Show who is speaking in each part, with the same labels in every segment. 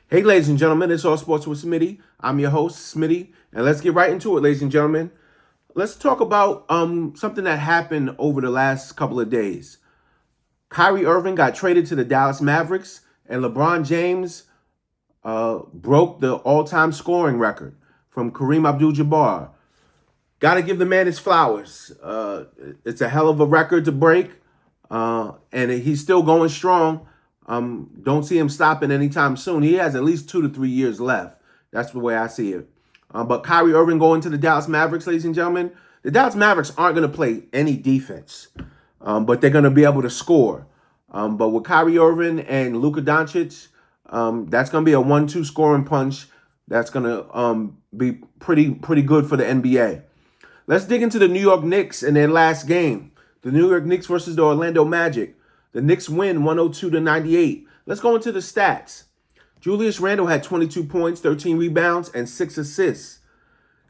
Speaker 1: Hey, ladies and gentlemen, it's All Sports with Smitty. I'm your host, Smitty, and let's get right into it, ladies and gentlemen. Let's talk about something that happened over the last couple of days. Kyrie Irving got traded to the Dallas Mavericks, and LeBron James broke the all-time scoring record from Kareem Abdul-Jabbar. Got to give the man his flowers. It's a hell of a record to break, and he's still going strong. Don't see him stopping anytime soon. He has at least 2 to 3 years left. That's the way I see it. But Kyrie Irving going to the Dallas Mavericks, ladies and gentlemen. The Dallas Mavericks aren't going to play any defense, but they're going to be able to score. But with Kyrie Irving and Luka Doncic, that's going to be a 1-2 scoring punch. That's going to be pretty good for the NBA. Let's dig into the New York Knicks and their last game. The New York Knicks versus the Orlando Magic. The Knicks win 102-98. Let's go into the stats. Julius Randle had 22 points, 13 rebounds, and 6 assists.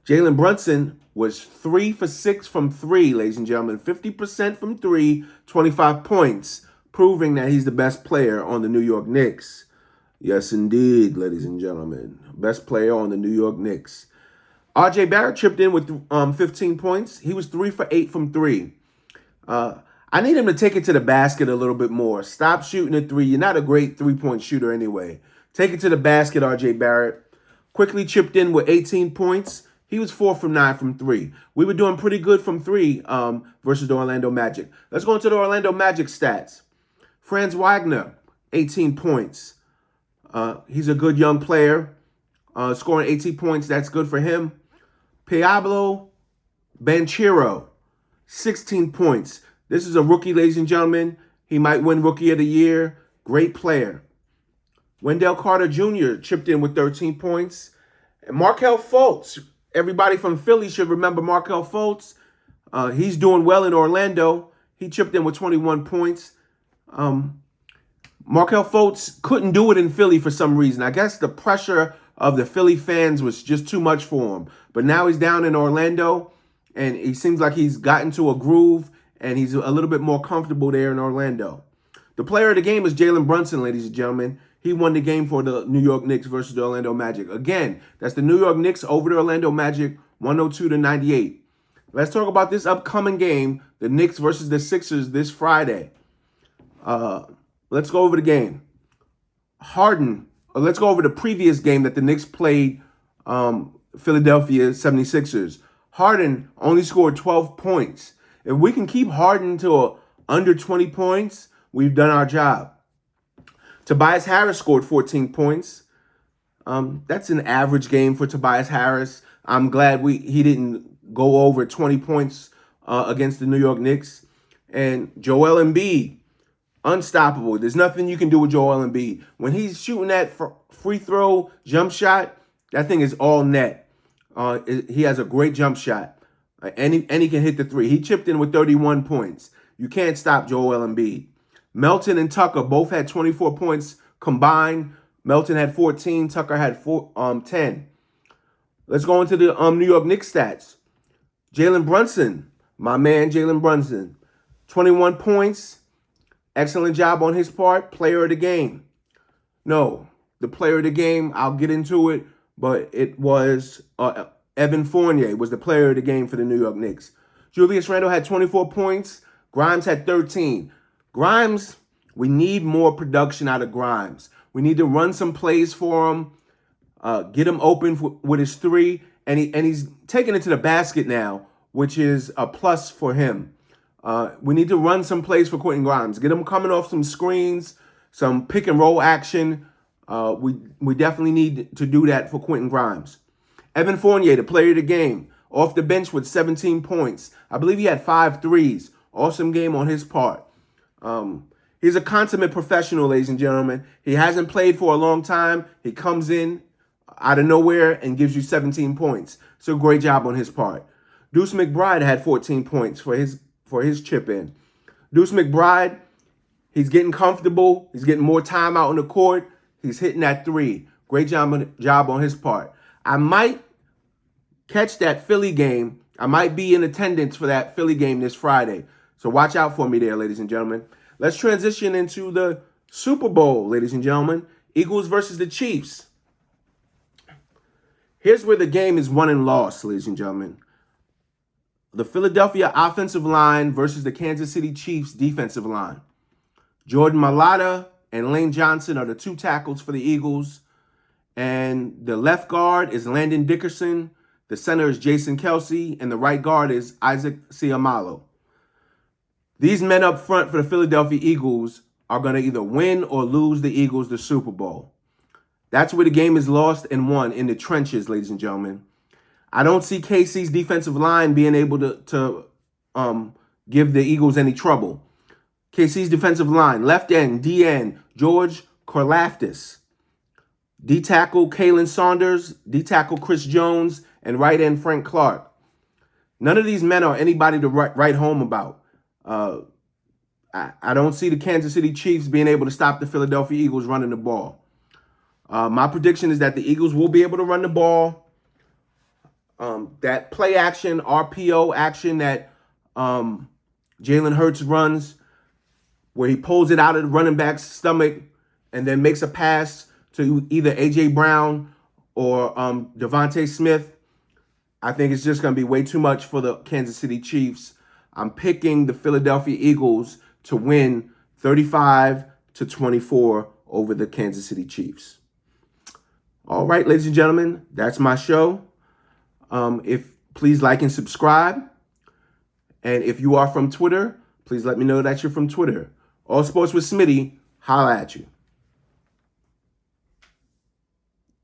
Speaker 1: Jalen Brunson was 3 for 6 from 3, ladies and gentlemen. 50% from 3, 25 points, proving that he's the best player on the New York Knicks. Yes, indeed, ladies and gentlemen. Best player on the New York Knicks. RJ Barrett chipped in with 15 points. He was 3 for 8 from 3. I need him to take it to the basket a little bit more. Stop shooting a 3. You're not a great three-point shooter anyway. Take it to the basket, RJ Barrett. Quickly chipped in with 18 points. He was 4 from 9 from 3. We were doing pretty good from 3 versus the Orlando Magic. Let's go into the Orlando Magic stats. Franz Wagner, 18 points. He's a good young player. Scoring 18 points, that's good for him. Pablo Banchero, 16 points. This is a rookie, ladies and gentlemen. He might win Rookie of the Year. Great player. Wendell Carter Jr. chipped in with 13 points. And Markelle Fultz, everybody from Philly should remember Markelle Fultz. He's doing well in Orlando. He chipped in with 21 points. Markelle Fultz couldn't do it in Philly for some reason. I guess the pressure of the Philly fans was just too much for him. But now he's down in Orlando, and he seems like he's gotten to a groove, and he's a little bit more comfortable there in Orlando. The player of the game is Jalen Brunson, ladies and gentlemen. He won the game for the New York Knicks versus the Orlando Magic. Again, that's the New York Knicks over the Orlando Magic, 102-98. Let's talk about this upcoming game, the Knicks versus the Sixers this Friday. Let's go over the game. Let's go over the previous game that the Knicks played Philadelphia 76ers. Harden only scored 12 points. If we can keep Harden to under 20 points, we've done our job. Tobias Harris scored 14 points. That's an average game for Tobias Harris. I'm glad he didn't go over 20 points against the New York Knicks. And Joel Embiid, unstoppable. There's nothing you can do with Joel Embiid. When he's shooting that free throw jump shot, that thing is all net. He has a great jump shot. And he can hit the 3. He chipped in with 31 points. You can't stop Joel Embiid. Melton and Tucker both had 24 points combined. Melton had 14. Tucker had 10. Let's go into the New York Knicks stats. Jalen Brunson, my man Jalen Brunson, 21 points. Excellent job on his part. Player of the game. No, the player of the game, I'll get into it, but it was Evan Fournier was the player of the game for the New York Knicks. Julius Randle had 24 points. Grimes had 13. Grimes, we need more production out of Grimes. We need to run some plays for him, get him open with his 3, and he's taking it to the basket now, which is a plus for him. We need to run some plays for Quentin Grimes. Get him coming off some screens, some pick and roll action. We definitely need to do that for Quentin Grimes. Evan Fournier, the player of the game, off the bench with 17 points. I believe he had 5 threes. Awesome game on his part. He's a consummate professional, ladies and gentlemen. He hasn't played for a long time. He comes in out of nowhere and gives you 17 points. So great job on his part. Deuce McBride had 14 points for his chip in. Deuce McBride, he's getting comfortable. He's getting more time out on the court. He's hitting that 3. Great job on his part. I might catch that Philly game. I might be in attendance for that Philly game this Friday. So watch out for me there, ladies and gentlemen. Let's transition into the Super Bowl, ladies and gentlemen. Eagles versus the Chiefs. Here's where the game is won and lost, ladies and gentlemen. The Philadelphia offensive line versus the Kansas City Chiefs defensive line. Jordan Mailata and Lane Johnson are the two tackles for the Eagles. And the left guard is Landon Dickerson. The center is Jason Kelsey. And the right guard is Isaac Seumalo. These men up front for the Philadelphia Eagles are going to either win or lose the Eagles the Super Bowl. That's where the game is lost and won, in the trenches, ladies and gentlemen. I don't see KC's defensive line being able to give the Eagles any trouble. KC's defensive line, left end, D end, George Karlaftis. D tackle, Kalen Saunders. D tackle, Chris Jones. And right end, Frank Clark. None of these men are anybody to write home about. I don't see the Kansas City Chiefs being able to stop the Philadelphia Eagles running the ball. My prediction is that the Eagles will be able to run the ball. That play action, RPO action that Jalen Hurts runs, where he pulls it out of the running back's stomach and then makes a pass to either A.J. Brown or Devontae Smith. I think it's just going to be way too much for the Kansas City Chiefs. I'm picking the Philadelphia Eagles to win 35-24 over the Kansas City Chiefs. All right, ladies and gentlemen, that's my show. Please like and subscribe. And if you are from Twitter, please let me know that you're from Twitter. All Sports with Smitty, holla at you.